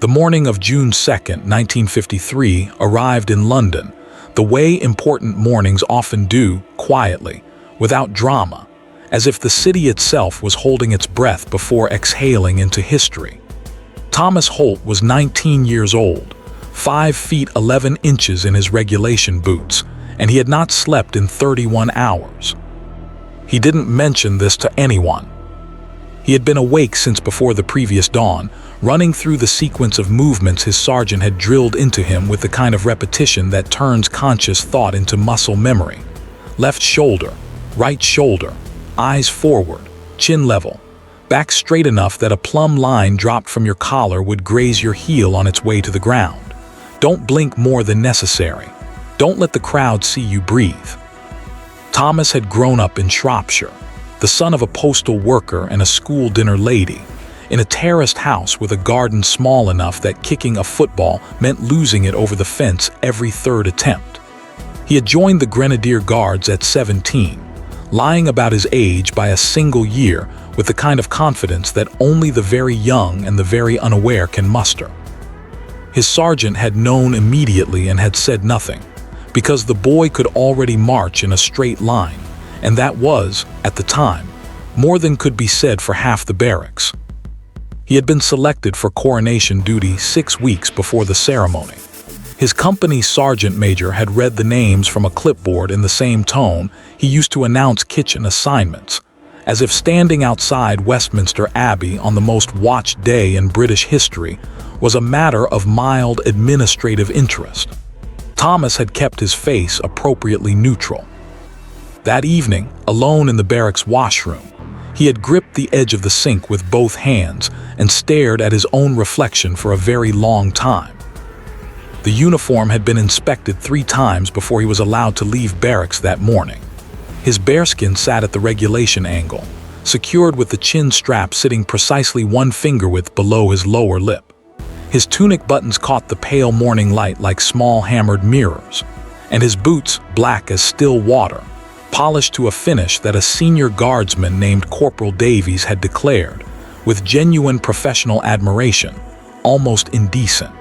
The morning of June 2nd, 1953, arrived in London, the way important mornings often do, quietly, without drama, as if the city itself was holding its breath before exhaling into history. Thomas Holt was 19 years old, 5 feet 11 inches in his regulation boots, and he had not slept in 31 hours. He didn't mention this to anyone. He had been awake since before the previous dawn, running through the sequence of movements his sergeant had drilled into him with the kind of repetition that turns conscious thought into muscle memory. Left shoulder, right shoulder, eyes forward, chin level, back straight enough that a plumb line dropped from your collar would graze your heel on its way to the ground. Don't blink more than necessary. Don't let the crowd see you breathe. Thomas had grown up in Shropshire, the son of a postal worker and a school dinner lady, in a terraced house with a garden small enough that kicking a football meant losing it over the fence every third attempt. He had joined the Grenadier Guards at 17, lying about his age by a single year with the kind of confidence that only the very young and the very unaware can muster. His sergeant had known immediately and had said nothing, because the boy could already march in a straight line, and that was, at the time, more than could be said for half the barracks. He had been selected for coronation duty 6 weeks before the ceremony. His company sergeant major had read the names from a clipboard in the same tone he used to announce kitchen assignments, as if standing outside Westminster Abbey on the most watched day in British history was a matter of mild administrative interest. Thomas had kept his face appropriately neutral. That evening, alone in the barracks washroom, he had gripped the edge of the sink with both hands and stared at his own reflection for a very long time. The uniform had been inspected 3 times before he was allowed to leave barracks that morning. His bearskin sat at the regulation angle, secured with the chin strap sitting precisely 1 finger width below his lower lip. His tunic buttons caught the pale morning light like small hammered mirrors, and his boots, black as still water, polished to a finish that a senior guardsman named Corporal Davies had declared, with genuine professional admiration, almost indecent.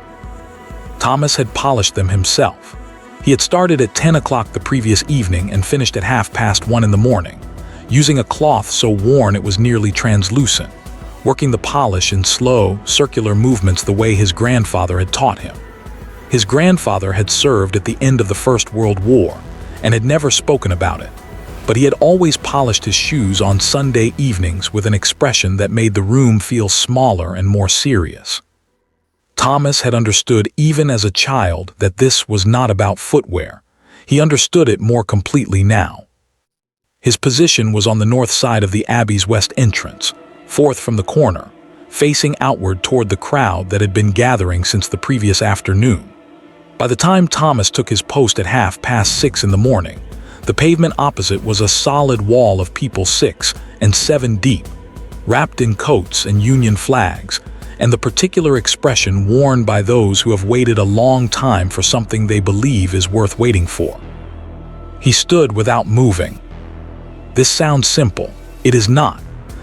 Thomas had polished them himself. He had started at 10 o'clock the previous evening and finished at 1:30 in the morning, using a cloth so worn it was nearly translucent, working the polish in slow, circular movements the way his grandfather had taught him. His grandfather had served at the end of the First World War and had never spoken about it, but he had always polished his shoes on Sunday evenings with an expression that made the room feel smaller and more serious. Thomas had understood even as a child that this was not about footwear. He understood it more completely now. His position was on the north side of the Abbey's west entrance, 4th from the corner, facing outward toward the crowd that had been gathering since the previous afternoon. By the time Thomas took his post at 6:30 in the morning, the pavement opposite was a solid wall of people 6 and 7 deep, wrapped in coats and Union flags, and the particular expression worn by those who have waited a long time for something they believe is worth waiting for. He stood without moving. This sounds simple. It is not.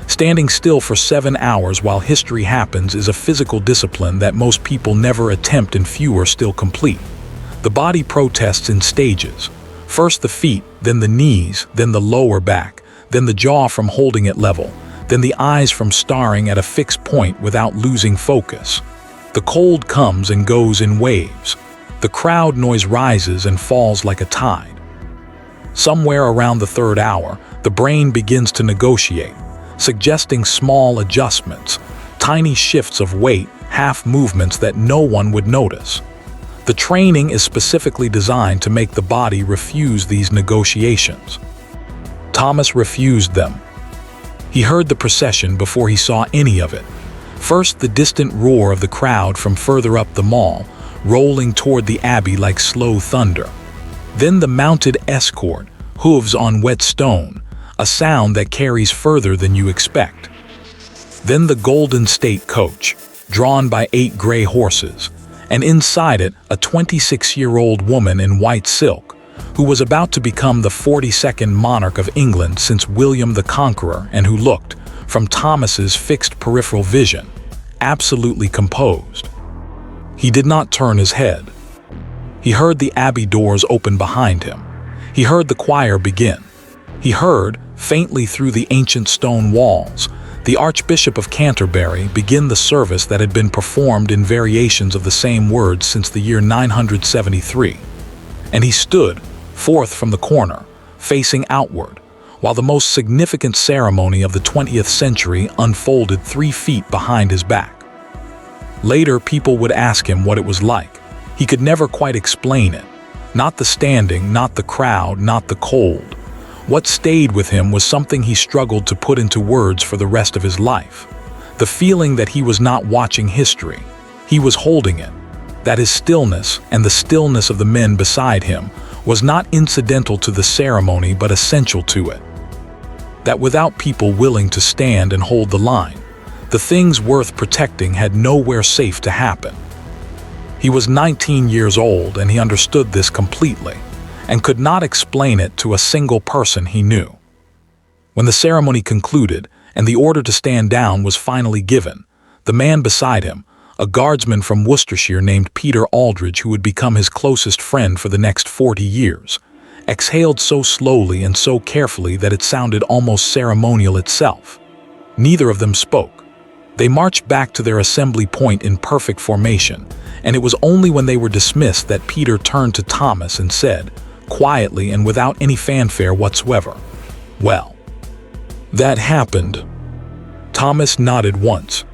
Standing still for 7 hours while history happens is a physical discipline that most people never attempt and fewer still complete. The body protests in stages. First the feet, then the knees, then the lower back, then the jaw from holding it level, then the eyes from staring at a fixed point without losing focus. The cold comes and goes in waves. The crowd noise rises and falls like a tide. Somewhere around the 3rd hour, the brain begins to negotiate, suggesting small adjustments, tiny shifts of weight, half movements that no one would notice. The training is specifically designed to make the body refuse these negotiations. Thomas refused them. He heard the procession before he saw any of it. First, the distant roar of the crowd from further up the mall, rolling toward the Abbey like slow thunder. Then the mounted escort, hooves on wet stone, a sound that carries further than you expect. Then the Golden State coach, drawn by 8 gray horses, and inside it a 26-year-old woman in white silk, who was about to become the 42nd monarch of England since William the Conqueror and who looked, from Thomas's fixed peripheral vision, absolutely composed. He did not turn his head. He heard the abbey doors open behind him. He heard the choir begin. He heard, faintly through the ancient stone walls, the Archbishop of Canterbury begin the service that had been performed in variations of the same words since the year 973. And he stood, forth from the corner, facing outward, while the most significant ceremony of the 20th century unfolded 3 feet behind his back. Later, people would ask him what it was like. He could never quite explain it. Not the standing, not the crowd, not the cold. What stayed with him was something he struggled to put into words for the rest of his life. The feeling that he was not watching history. He was holding it. That his stillness, and the stillness of the men beside him, was not incidental to the ceremony but essential to it. That without people willing to stand and hold the line, the things worth protecting had nowhere safe to happen. He was 19 years old and he understood this completely, and could not explain it to a single person he knew. When the ceremony concluded and the order to stand down was finally given, the man beside him, a guardsman from Worcestershire named Peter Aldridge, who would become his closest friend for the next 40 years, exhaled so slowly and so carefully that it sounded almost ceremonial itself. Neither of them spoke. They marched back to their assembly point in perfect formation, and it was only when they were dismissed that Peter turned to Thomas and said, quietly and without any fanfare whatsoever, "Well, that happened." Thomas nodded once.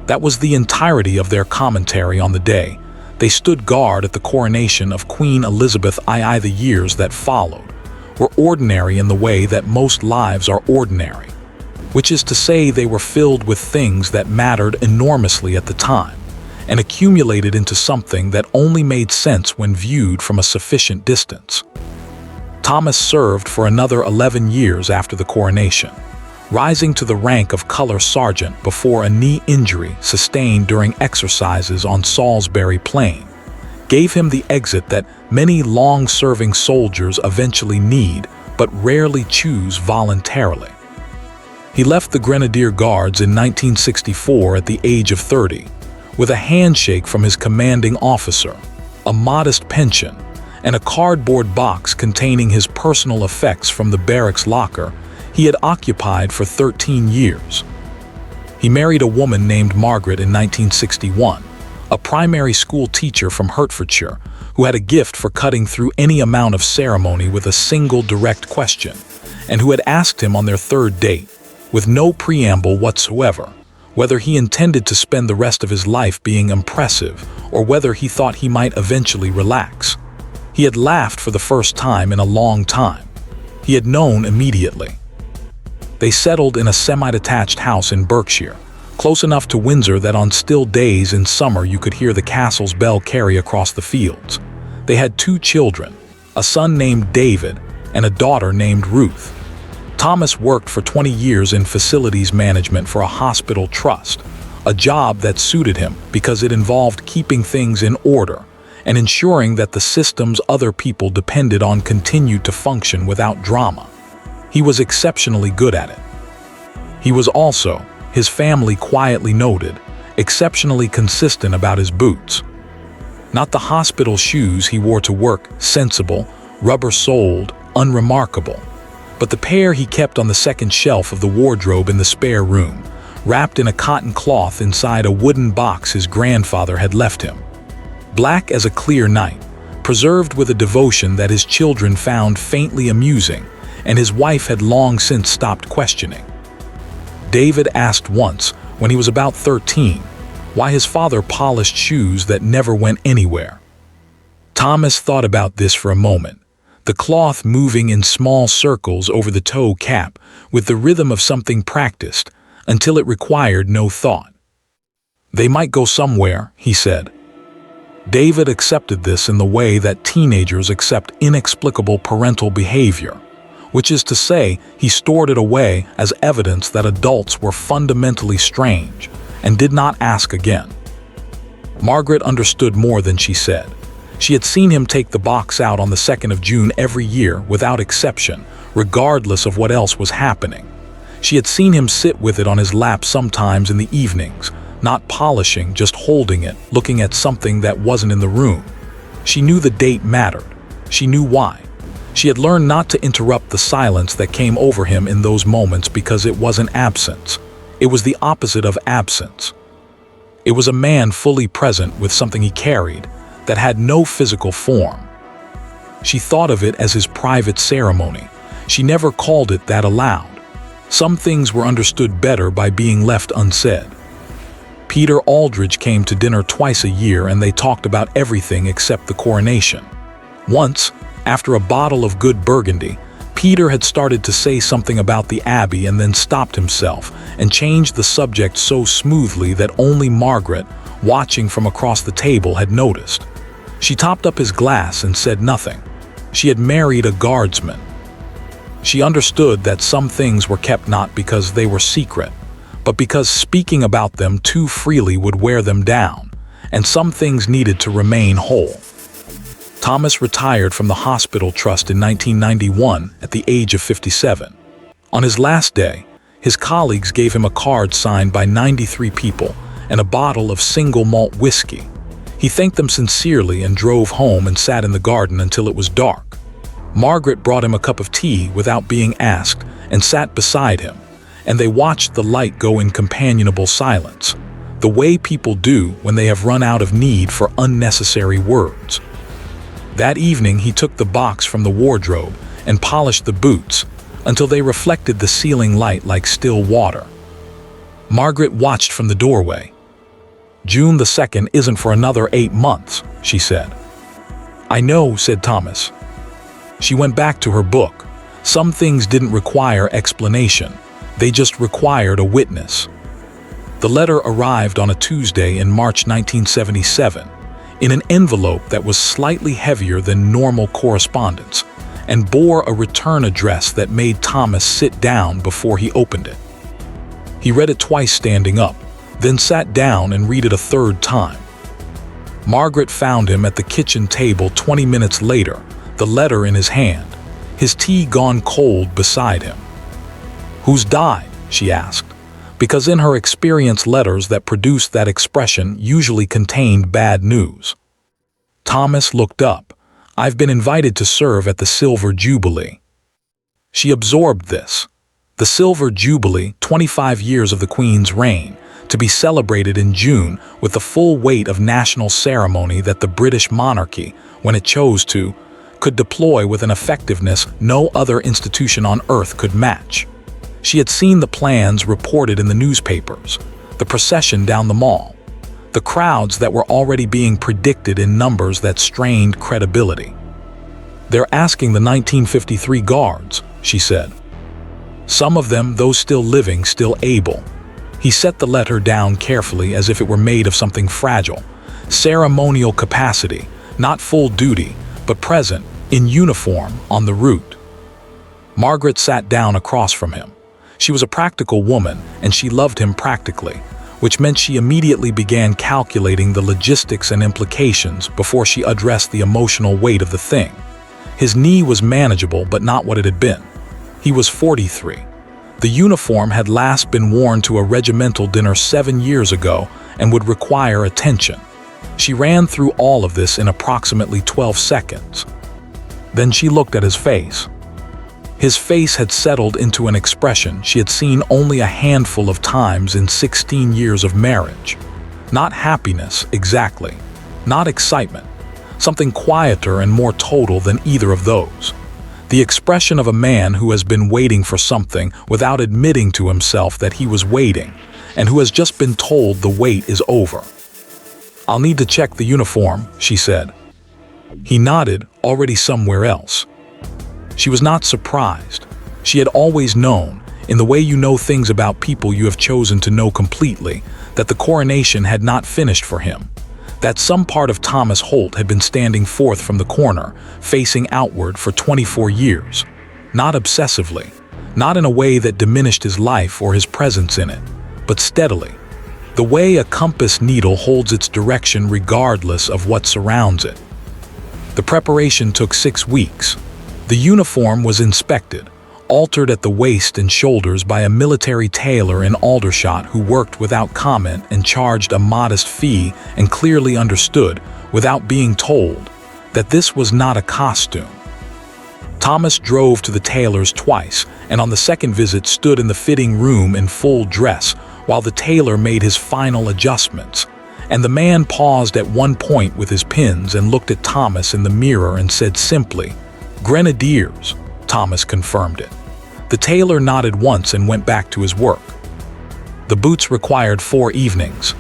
That was the entirety of their commentary on the day. They stood guard at the coronation of Queen Elizabeth II. The years that followed were ordinary in the way that most lives are ordinary, which is to say they were filled with things that mattered enormously at the time, and accumulated into something that only made sense when viewed from a sufficient distance. Thomas served for another 11 years after the coronation, rising to the rank of color sergeant before a knee injury sustained during exercises on Salisbury Plain gave him the exit that many long-serving soldiers eventually need but rarely choose voluntarily. He left the Grenadier Guards in 1964 at the age of 30, with a handshake from his commanding officer, a modest pension, and a cardboard box containing his personal effects from the barracks locker he had occupied for 13 years. He married a woman named Margaret in 1961, a primary school teacher from Hertfordshire who had a gift for cutting through any amount of ceremony with a single direct question, and who had asked him on their 3rd date, with no preamble whatsoever, whether he intended to spend the rest of his life being impressive or whether he thought he might eventually relax. He had laughed for the first time in a long time. He had known immediately. They settled in a semi-detached house in Berkshire, close enough to Windsor that on still days in summer you could hear the castle's bell carry across the fields. They had 2 children, a son named David and a daughter named Ruth. Thomas worked for 20 years in facilities management for a hospital trust, a job that suited him because it involved keeping things in order and ensuring that the systems other people depended on continued to function without drama. He was exceptionally good at it. He was also, his family quietly noted, exceptionally consistent about his boots. Not the hospital shoes he wore to work, sensible, rubber-soled, unremarkable, but the pair he kept on the second shelf of the wardrobe in the spare room, wrapped in a cotton cloth inside a wooden box his grandfather had left him. Black as a clear night, preserved with a devotion that his children found faintly amusing, and his wife had long since stopped questioning. David asked once, when he was about 13, why his father polished shoes that never went anywhere. Thomas thought about this for a moment, the cloth moving in small circles over the toe cap with the rhythm of something practiced, until it required no thought. They might go somewhere, he said. David accepted this in the way that teenagers accept inexplicable parental behavior, which is to say, he stored it away as evidence that adults were fundamentally strange, and did not ask again. Margaret understood more than she said. She had seen him take the box out on the 2nd of June every year without exception, regardless of what else was happening. She had seen him sit with it on his lap sometimes in the evenings, not polishing, just holding it, looking at something that wasn't in the room. She knew the date mattered. She knew why. She had learned not to interrupt the silence that came over him in those moments because it wasn't absence. It was the opposite of absence. It was a man fully present with something he carried that had no physical form. She thought of it as his private ceremony. She never called it that aloud. Some things were understood better by being left unsaid. Peter Aldridge came to dinner twice a year and they talked about everything except the coronation. Once, after a bottle of good Burgundy, Peter had started to say something about the Abbey and then stopped himself and changed the subject so smoothly that only Margaret, watching from across the table, had noticed. She topped up his glass and said nothing. She had married a guardsman. She understood that some things were kept not because they were secret, but because speaking about them too freely would wear them down, and some things needed to remain whole. Thomas retired from the hospital trust in 1991 at the age of 57. On his last day, his colleagues gave him a card signed by 93 people and a bottle of single malt whiskey. He thanked them sincerely and drove home and sat in the garden until it was dark. Margaret brought him a cup of tea without being asked and sat beside him, and they watched the light go in companionable silence, the way people do when they have run out of need for unnecessary words. That evening he took the box from the wardrobe and polished the boots until they reflected the ceiling light like still water. Margaret watched from the doorway. "June the 2nd isn't for another 8 months," she said. "I know," said Thomas. She went back to her book. Some things didn't require explanation. They just required a witness. The letter arrived on a Tuesday in March 1977, in an envelope that was slightly heavier than normal correspondence, and bore a return address that made Thomas sit down before he opened it. He read it twice standing up, then sat down and read it a third time. Margaret found him at the kitchen table 20 minutes later, the letter in his hand, his tea gone cold beside him. "Who's died?" she asked, because in her experience letters that produced that expression usually contained bad news. Thomas looked up. "I've been invited to serve at the Silver Jubilee." She absorbed this. The Silver Jubilee, 25 years of the Queen's reign, to be celebrated in June with the full weight of national ceremony that the British monarchy, when it chose to, could deploy with an effectiveness no other institution on earth could match. She had seen the plans reported in the newspapers, the procession down the mall, the crowds that were already being predicted in numbers that strained credibility. "They're asking the 1953 guards," she said. "Some of them, those still living, still able." He set the letter down carefully as if it were made of something fragile. Ceremonial capacity, not full duty, but present, in uniform, on the route. Margaret sat down across from him. She was a practical woman, and she loved him practically, which meant she immediately began calculating the logistics and implications before she addressed the emotional weight of the thing. His knee was manageable, but not what it had been. He was 43. The uniform had last been worn to a regimental dinner 7 years ago and would require attention. She ran through all of this in approximately 12 seconds. Then she looked at his face. His face had settled into an expression she had seen only a handful of times in 16 years of marriage. Not happiness, exactly. Not excitement. Something quieter and more total than either of those. The expression of a man who has been waiting for something without admitting to himself that he was waiting, and who has just been told the wait is over. "I'll need to check the uniform," she said. He nodded, already somewhere else. She was not surprised. She had always known, in the way you know things about people you have chosen to know completely, that the coronation had not finished for him, that some part of Thomas Holt had been standing forth from the corner, facing outward for 24 years, not obsessively, not in a way that diminished his life or his presence in it, but steadily, the way a compass needle holds its direction regardless of what surrounds it. The preparation took 6 weeks. The uniform was inspected, altered at the waist and shoulders by a military tailor in Aldershot who worked without comment and charged a modest fee and clearly understood, without being told, that this was not a costume. Thomas drove to the tailor's twice, and on the second visit stood in the fitting room in full dress while the tailor made his final adjustments. And the man paused at one point with his pins and looked at Thomas in the mirror and said simply, "Grenadiers." Thomas confirmed it. The tailor nodded once and went back to his work. The boots required 4 evenings.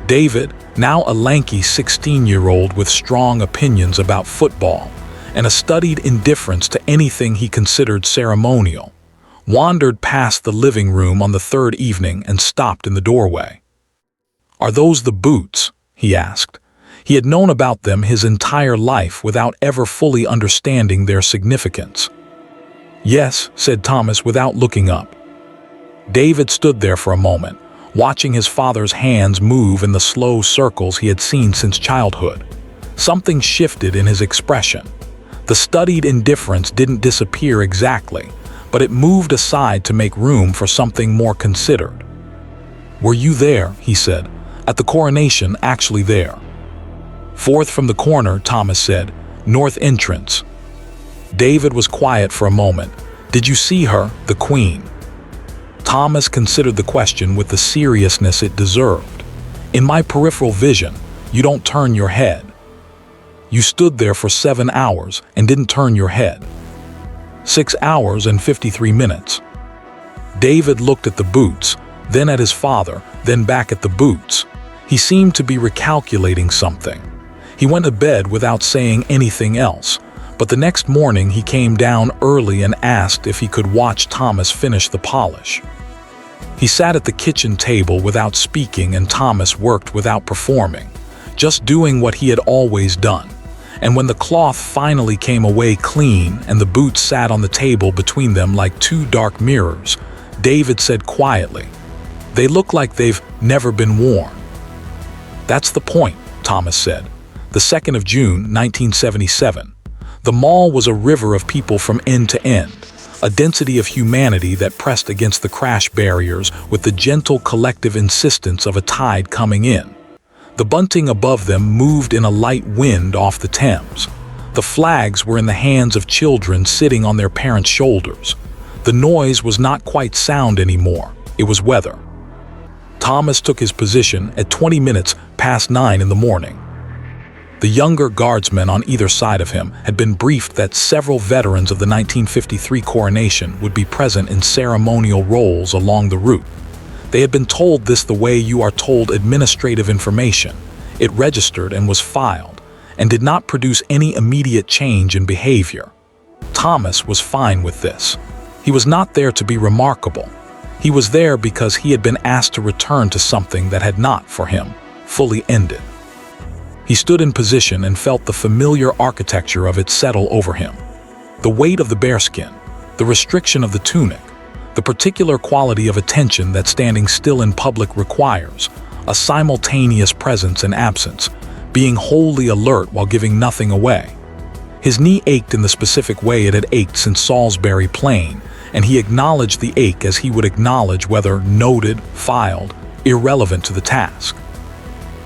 David, now a lanky 16-year-old with strong opinions about football and a studied indifference to anything he considered ceremonial, wandered past the living room on the 3rd evening and stopped in the doorway. "Are those the boots?" he asked. He had known about them his entire life without ever fully understanding their significance. "Yes," said Thomas without looking up. David stood there for a moment, watching his father's hands move in the slow circles he had seen since childhood. Something shifted in his expression. The studied indifference didn't disappear exactly, but it moved aside to make room for something more considered. "Were you there?" he said. "At the coronation, actually there." "4th from the corner," Thomas said. "North entrance." David was quiet for a moment. "Did you see her, the Queen?" Thomas considered the question with the seriousness it deserved. "In my peripheral vision, you don't turn your head. You stood there for 7 hours and didn't turn your head." 6 hours and 53 minutes. David looked at the boots, then at his father, then back at the boots. He seemed to be recalculating something. He went to bed without saying anything else, but the next morning he came down early and asked if he could watch Thomas finish the polish. He sat at the kitchen table without speaking, and Thomas worked without performing, just doing what he had always done. And when the cloth finally came away clean and the boots sat on the table between them like 2 dark mirrors, David said quietly, "They look like they've never been worn." "That's the point," Thomas said. The 2nd of June, 1977. The mall was a river of people from end to end, a density of humanity that pressed against the crash barriers with the gentle collective insistence of a tide coming in. The bunting above them moved in a light wind off the Thames. The flags were in the hands of children sitting on their parents' shoulders. The noise was not quite sound anymore, it was weather. Thomas took his position at 20 minutes past 9 in the morning. The younger guardsmen on either side of him had been briefed that several veterans of the 1953 coronation would be present in ceremonial roles along the route. They had been told this the way you are told administrative information. It registered and was filed, and did not produce any immediate change in behavior. Thomas was fine with this. He was not there to be remarkable. He was there because he had been asked to return to something that had not, for him, fully ended. He stood in position and felt the familiar architecture of it settle over him. The weight of the bearskin, the restriction of the tunic, the particular quality of attention that standing still in public requires, a simultaneous presence and absence, being wholly alert while giving nothing away. His knee ached in the specific way it had ached since Salisbury Plain, and he acknowledged the ache as he would acknowledge whether noted, filed, irrelevant to the task.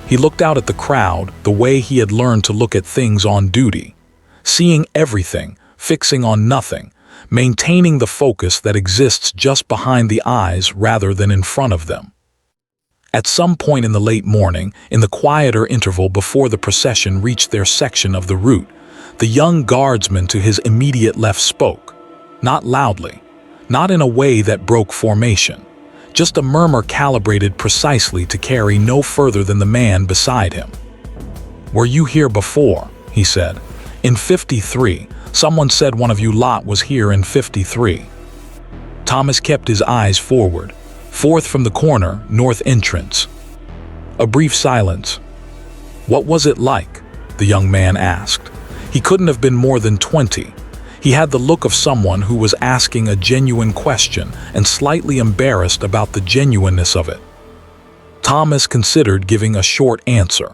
He looked out at the crowd the way he had learned to look at things on duty, seeing everything, fixing on nothing, maintaining the focus that exists just behind the eyes rather than in front of them. At some point in the late morning, in the quieter interval before the procession reached their section of the route, the young guardsman to his immediate left spoke, not loudly, not in a way that broke formation, just a murmur calibrated precisely to carry no further than the man beside him. "Were you here before?" he said. "In 53, someone said one of you lot was here in 53. Thomas kept his eyes forward. 4th from the corner, north entrance. A brief silence. "What was it like?" the young man asked. He couldn't have been more than 20. He had the look of someone who was asking a genuine question and slightly embarrassed about the genuineness of it. Thomas considered giving a short answer.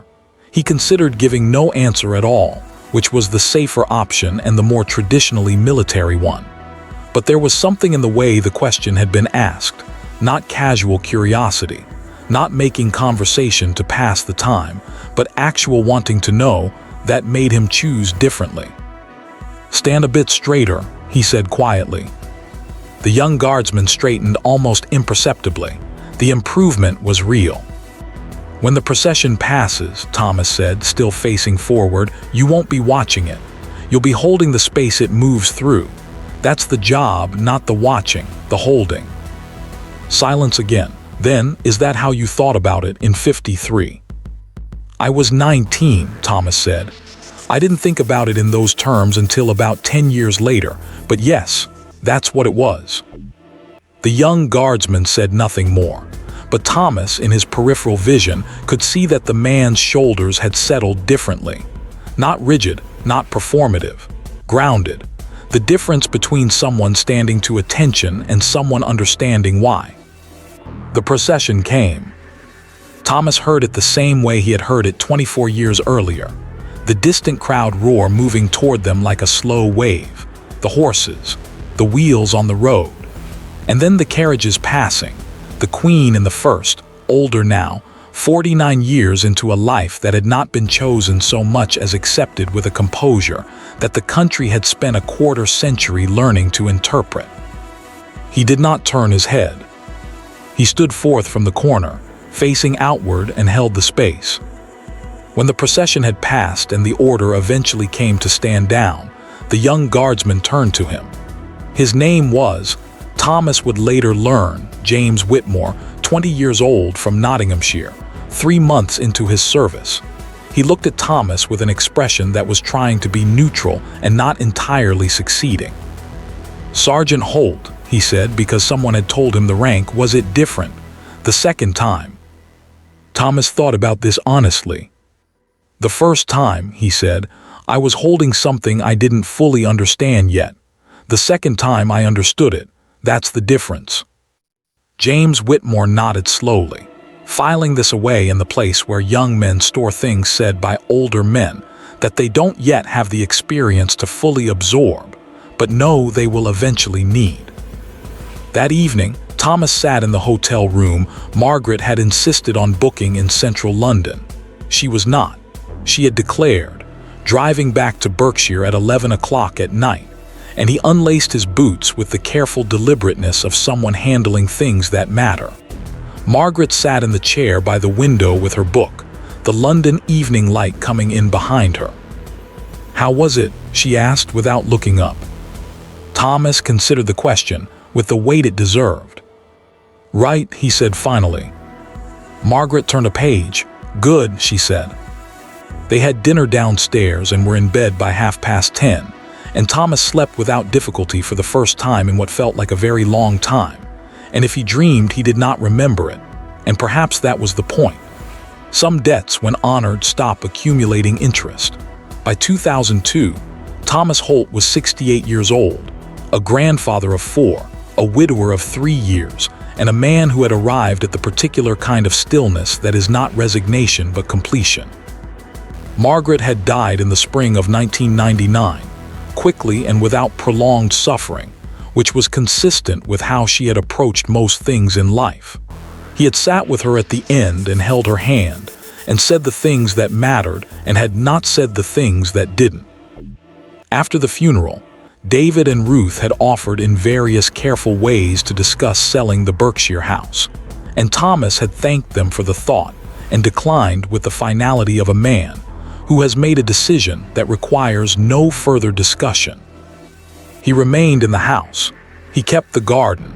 He considered giving no answer at all, which was the safer option and the more traditionally military one. But there was something in the way the question had been asked, not casual curiosity, not making conversation to pass the time, but actual wanting to know, that made him choose differently. "Stand a bit straighter," he said quietly. The young guardsman straightened almost imperceptibly. The improvement was real. "When the procession passes," Thomas said, still facing forward, "you won't be watching it. You'll be holding the space it moves through. That's the job, not the watching, the holding." Silence again. "Then, is that how you thought about it in '53? "I was 19, Thomas said. "I didn't think about it in those terms until about 10 years later, but yes, that's what it was." The young guardsman said nothing more, but Thomas, in his peripheral vision, could see that the man's shoulders had settled differently. Not rigid, not performative, grounded. The difference between someone standing to attention and someone understanding why. The procession came. Thomas heard it the same way he had heard it 24 years earlier. The distant crowd roar moving toward them like a slow wave. The horses, the wheels on the road. And then the carriages passing. The Queen in the first, older now, 49 years into a life that had not been chosen so much as accepted with a composure that the country had spent a quarter century learning to interpret. He did not turn his head. He stood forth from the corner, facing outward, and held the space. When the procession had passed and the order eventually came to stand down, the young guardsman turned to him. His name was, Thomas would later learn, James Whitmore, 20 years old from Nottinghamshire, 3 months into his service. He looked at Thomas with an expression that was trying to be neutral and not entirely succeeding. "Sergeant Holt," he said, because someone had told him the rank. "Was it different the second time?" Thomas thought about this honestly. "The first time," he said, "I was holding something I didn't fully understand yet. The second time I understood it. That's the difference." James Whitmore nodded slowly, filing this away in the place where young men store things said by older men that they don't yet have the experience to fully absorb, but know they will eventually need. That evening, Thomas sat in the hotel room Margaret had insisted on booking in central London. She was not. She had declared, driving back to Berkshire at 11 o'clock at night, and he unlaced his boots with the careful deliberateness of someone handling things that matter. Margaret sat in the chair by the window with her book, the London evening light coming in behind her. "How was it?" she asked without looking up. Thomas considered the question with the weight it deserved. "Right," he said finally. Margaret turned a page. "Good," she said. They had dinner downstairs and were in bed by 10:30, and Thomas slept without difficulty for the first time in what felt like a very long time. And if he dreamed, he did not remember it, and perhaps that was the point. Some debts, when honored, stop accumulating interest. By 2002, Thomas Holt was 68 years old, a grandfather of 4, a widower of 3 years, and a man who had arrived at the particular kind of stillness that is not resignation but completion. Margaret had died in the spring of 1999, quickly and without prolonged suffering, which was consistent with how she had approached most things in life. He had sat with her at the end and held her hand, and said the things that mattered and had not said the things that didn't. After the funeral, David and Ruth had offered in various careful ways to discuss selling the Berkshire house, and Thomas had thanked them for the thought and declined with the finality of a man who has made a decision that requires no further discussion. He remained in the house. He kept the garden.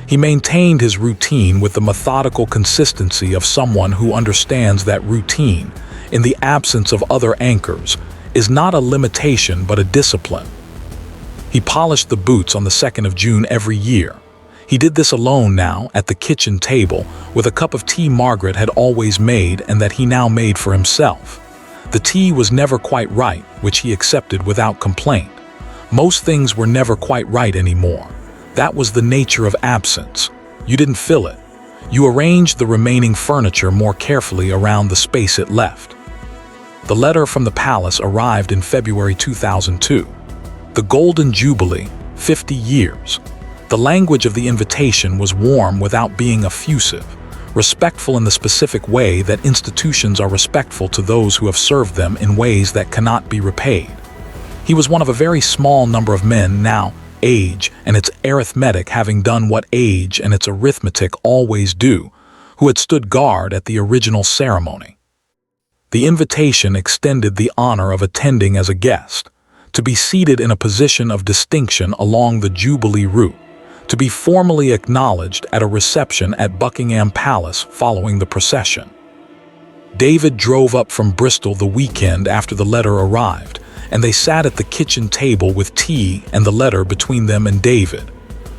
He maintained his routine with the methodical consistency of someone who understands that routine, in the absence of other anchors, is not a limitation but a discipline. He polished the boots on the 2nd of June every year. He did this alone now at the kitchen table with a cup of tea Margaret had always made and that he now made for himself. The tea was never quite right, which he accepted without complaint. Most things were never quite right anymore. That was the nature of absence. You didn't fill it. You arranged the remaining furniture more carefully around the space it left. The letter from the palace arrived in February 2002. The Golden Jubilee, 50 years. The language of the invitation was warm without being effusive, respectful in the specific way that institutions are respectful to those who have served them in ways that cannot be repaid. He was one of a very small number of men now, age and its arithmetic having done what age and its arithmetic always do, who had stood guard at the original ceremony. The invitation extended the honor of attending as a guest, to be seated in a position of distinction along the Jubilee route, to be formally acknowledged at a reception at Buckingham Palace following the procession. David drove up from Bristol the weekend after the letter arrived, and they sat at the kitchen table with tea and the letter between them and David,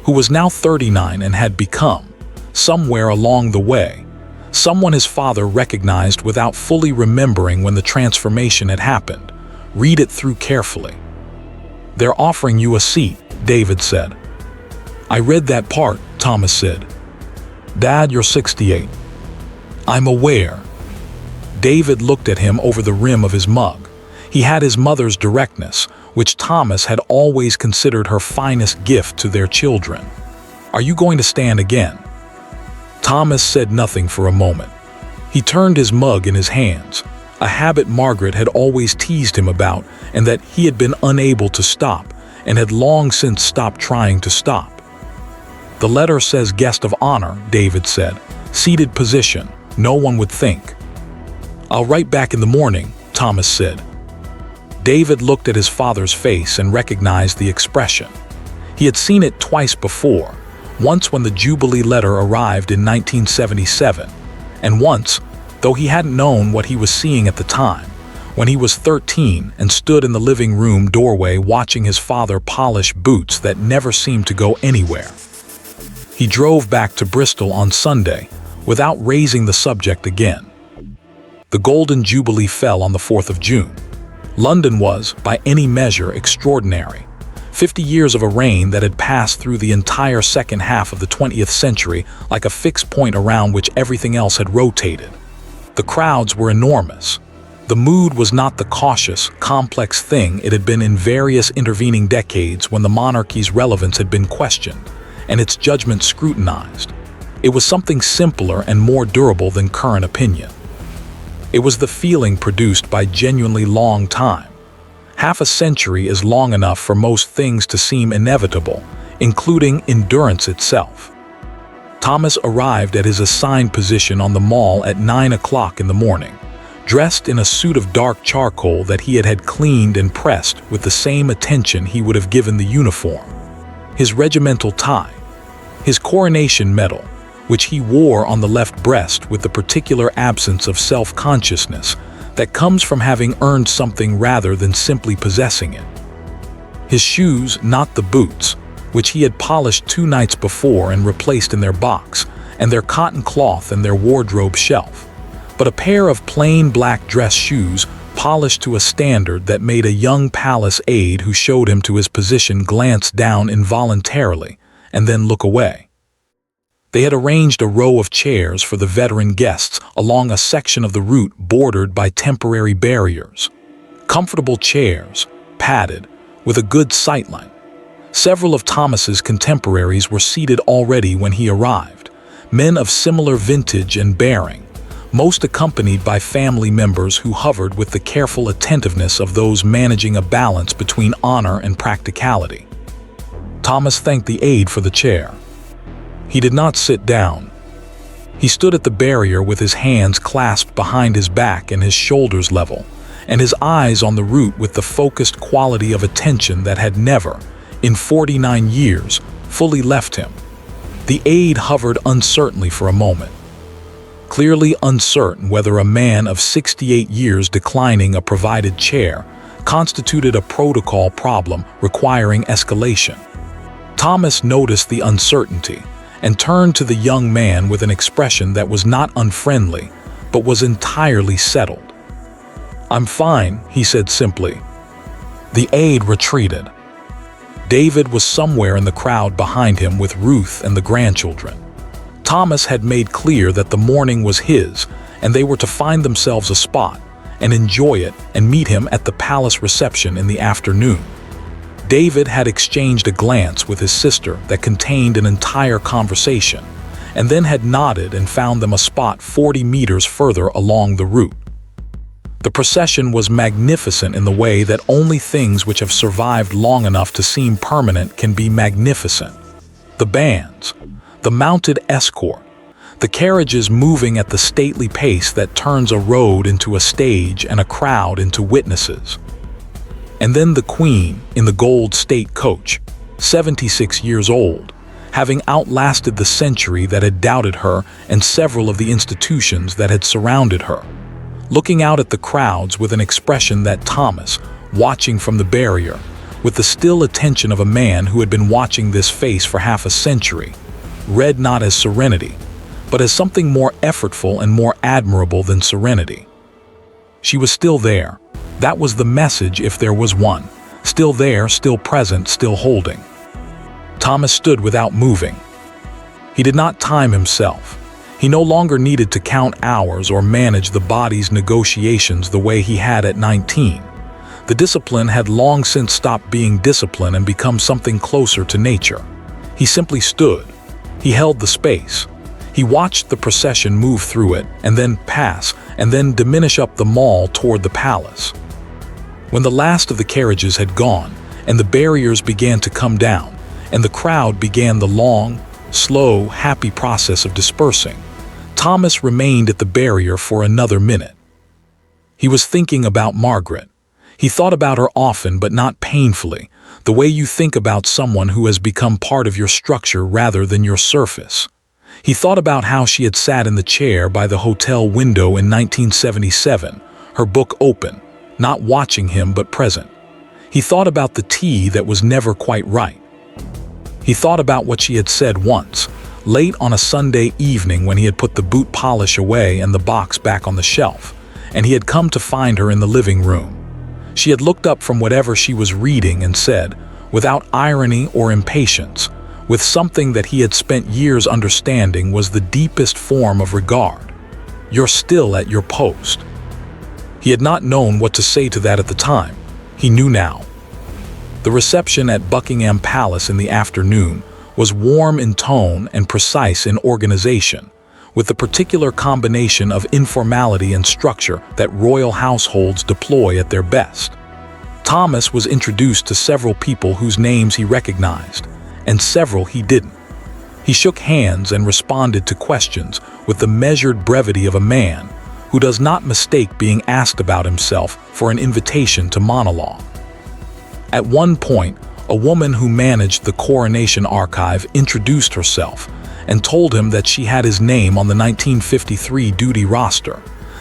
who was now 39 and had become, somewhere along the way, someone his father recognized without fully remembering when the transformation had happened. Read it through carefully. "They're offering you a seat," David said. "I read that part," Thomas said. "Dad, you're 68. "I'm aware." David looked at him over the rim of his mug. He had his mother's directness, which Thomas had always considered her finest gift to their children. "Are you going to stand again?" Thomas said nothing for a moment. He turned his mug in his hands, a habit Margaret had always teased him about and that he had been unable to stop and had long since stopped trying to stop. "The letter says guest of honor," David said. "Seated position, no one would think." "I'll write back in the morning," Thomas said. David looked at his father's face and recognized the expression. He had seen it twice before, once when the Jubilee letter arrived in 1977, and once, though he hadn't known what he was seeing at the time, when he was 13 and stood in the living room doorway watching his father polish boots that never seemed to go anywhere. He drove back to Bristol on Sunday without raising the subject again. The Golden Jubilee fell on the 4th of June. London was, by any measure, extraordinary. 50 years of a reign that had passed through the entire second half of the 20th century like a fixed point around which everything else had rotated. The crowds were enormous. The mood was not the cautious, complex thing it had been in various intervening decades when the monarchy's relevance had been questioned and its judgment scrutinized. It was something simpler and more durable than current opinion. It was the feeling produced by genuinely long time. Half a century is long enough for most things to seem inevitable, including endurance itself. Thomas arrived at his assigned position on the Mall at 9 o'clock in the morning, dressed in a suit of dark charcoal that he had cleaned and pressed with the same attention he would have given the uniform. His regimental tie, his coronation medal, which he wore on the left breast with the particular absence of self-consciousness that comes from having earned something rather than simply possessing it. His shoes, not the boots, which he had polished 2 nights before and replaced in their box, and their cotton cloth and their wardrobe shelf, but a pair of plain black dress shoes polished to a standard that made a young palace aide who showed him to his position glance down involuntarily and then look away. They had arranged a row of chairs for the veteran guests along a section of the route bordered by temporary barriers. Comfortable chairs, padded, with a good sightline. Several of Thomas's contemporaries were seated already when he arrived, men of similar vintage and bearing, most accompanied by family members who hovered with the careful attentiveness of those managing a balance between honor and practicality. Thomas thanked the aide for the chair. He did not sit down. He stood at the barrier with his hands clasped behind his back and his shoulders level, and his eyes on the route with the focused quality of attention that had never, in 49 years, fully left him. The aide hovered uncertainly for a moment, clearly uncertain whether a man of 68 years declining a provided chair constituted a protocol problem requiring escalation. Thomas noticed the uncertainty and turned to the young man with an expression that was not unfriendly, but was entirely settled. "I'm fine," he said simply. The aide retreated. David was somewhere in the crowd behind him with Ruth and the grandchildren. Thomas had made clear that the morning was his, and they were to find themselves a spot and enjoy it and meet him at the palace reception in the afternoon. David had exchanged a glance with his sister that contained an entire conversation, and then had nodded and found them a spot 40 meters further along the route. The procession was magnificent in the way that only things which have survived long enough to seem permanent can be magnificent. The bands, the mounted escort, the carriages moving at the stately pace that turns a road into a stage and a crowd into witnesses. And then the Queen in the gold state coach, 76 years old, having outlasted the century that had doubted her and several of the institutions that had surrounded her, looking out at the crowds with an expression that Thomas, watching from the barrier, with the still attention of a man who had been watching this face for half a century, read not as serenity, but as something more effortful and more admirable than serenity. She was still there. That was the message if there was one. Still there, still present, still holding. Thomas stood without moving. He did not time himself. He no longer needed to count hours or manage the body's negotiations the way he had at 19. The discipline had long since stopped being discipline and become something closer to nature. He simply stood. He held the space. He watched the procession move through it and then pass and then diminish up the mall toward the palace. When the last of the carriages had gone and the barriers began to come down and the crowd began the long, slow, happy process of dispersing, Thomas remained at the barrier for another minute. He was thinking about Margaret. He thought about her often but not painfully, the way you think about someone who has become part of your structure rather than your surface. He thought about how she had sat in the chair by the hotel window in 1977, her book open, not watching him but present. He thought about the tea that was never quite right. He thought about what she had said once, late on a Sunday evening when he had put the boot polish away and the box back on the shelf, and he had come to find her in the living room. She had looked up from whatever she was reading and said, without irony or impatience, with something that he had spent years understanding was the deepest form of regard, "You're still at your post." He had not known what to say to that at the time. He knew now. The reception at Buckingham Palace in the afternoon was warm in tone and precise in organization, with the particular combination of informality and structure that royal households deploy at their best. Thomas was introduced to several people whose names he recognized, and several he didn't. He shook hands and responded to questions with the measured brevity of a man who does not mistake being asked about himself for an invitation to monologue. At one point, a woman who managed the Coronation Archive introduced herself and told him that she had his name on the 1953 duty roster,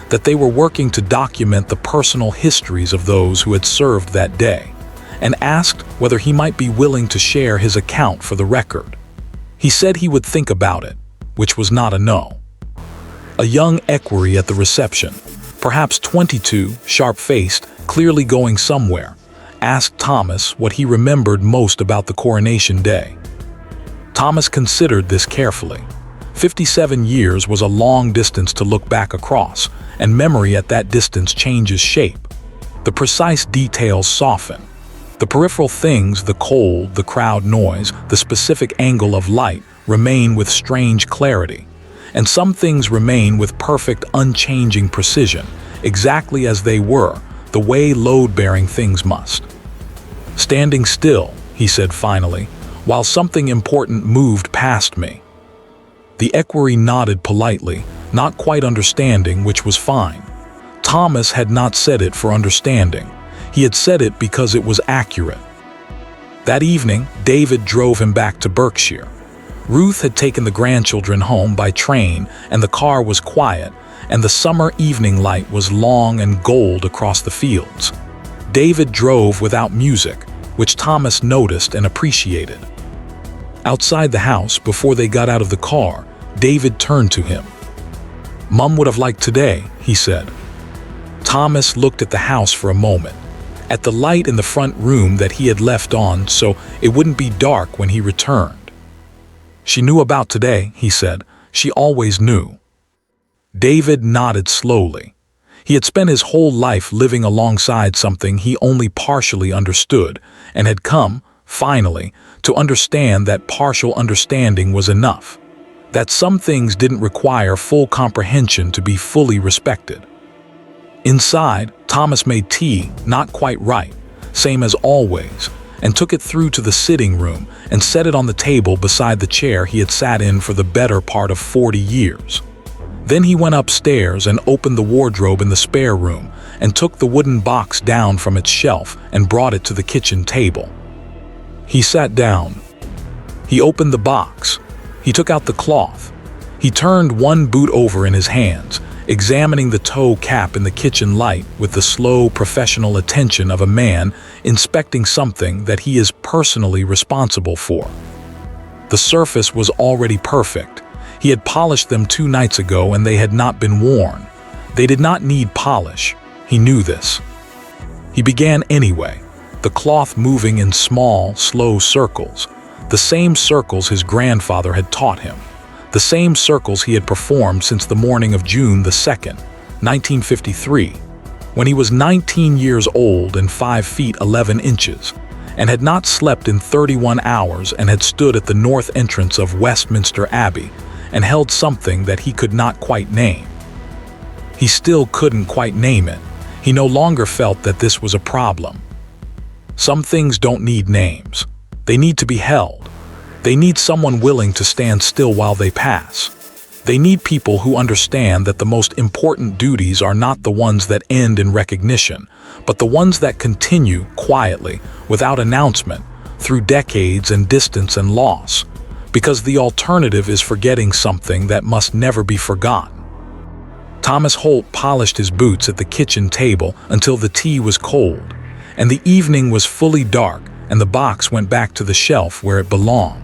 that they were working to document the personal histories of those who had served that day, and asked whether he might be willing to share his account for the record. He said he would think about it, which was not a no. A young equerry at the reception, perhaps 22, sharp-faced, clearly going somewhere, asked Thomas what he remembered most about the coronation day. Thomas considered this carefully. 57 years was a long distance to look back across, and memory at that distance changes shape. The precise details soften. The peripheral things, the cold, the crowd noise, the specific angle of light, remain with strange clarity. And some things remain with perfect, unchanging precision, exactly as they were, the way load-bearing things must. "Standing still," he said finally, while something important moved past me. The equerry nodded politely, not quite understanding, which was fine. Thomas had not said it for understanding. He had said it because it was accurate. That evening, David drove him back to Berkshire. Ruth had taken the grandchildren home by train, and the car was quiet, and the summer evening light was long and gold across the fields. David drove without music, which Thomas noticed and appreciated. Outside the house, before they got out of the car, David turned to him. "Mum would have liked today," he said. Thomas looked at the house for a moment, at the light in the front room that he had left on so it wouldn't be dark when he returned. "She knew about today," he said. "She always knew." David nodded slowly. He had spent his whole life living alongside something he only partially understood, and had come, finally, to understand that partial understanding was enough. That some things didn't require full comprehension to be fully respected. Inside, Thomas made tea, not quite right, same as always, and took it through to the sitting room and set it on the table beside the chair he had sat in for the better part of 40 years. Then he went upstairs and opened the wardrobe in the spare room and took the wooden box down from its shelf and brought it to the kitchen table. He sat down. He opened the box. He took out the cloth. He turned one boot over in his hands, examining the toe cap in the kitchen light with the slow, professional attention of a man inspecting something that he is personally responsible for. The surface was already perfect. He had polished them 2 nights ago and they had not been worn. They did not need polish. He knew this. He began anyway, the cloth moving in small, slow circles, the same circles his grandfather had taught him, the same circles he had performed since the morning of June the 2nd, 1953, when he was 19 years old and 5 feet 11 inches, and had not slept in 31 hours and had stood at the north entrance of Westminster Abbey and held something that he could not quite name. He still couldn't quite name it. He no longer felt that this was a problem. Some things don't need names. They need to be held. They need someone willing to stand still while they pass. They need people who understand that the most important duties are not the ones that end in recognition, but the ones that continue quietly, without announcement, through decades and distance and loss, because the alternative is forgetting something that must never be forgotten. Thomas Holt polished his boots at the kitchen table until the tea was cold, and the evening was fully dark, and the box went back to the shelf where it belonged.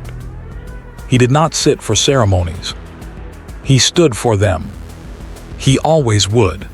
He did not sit for ceremonies. He stood for them. He always would.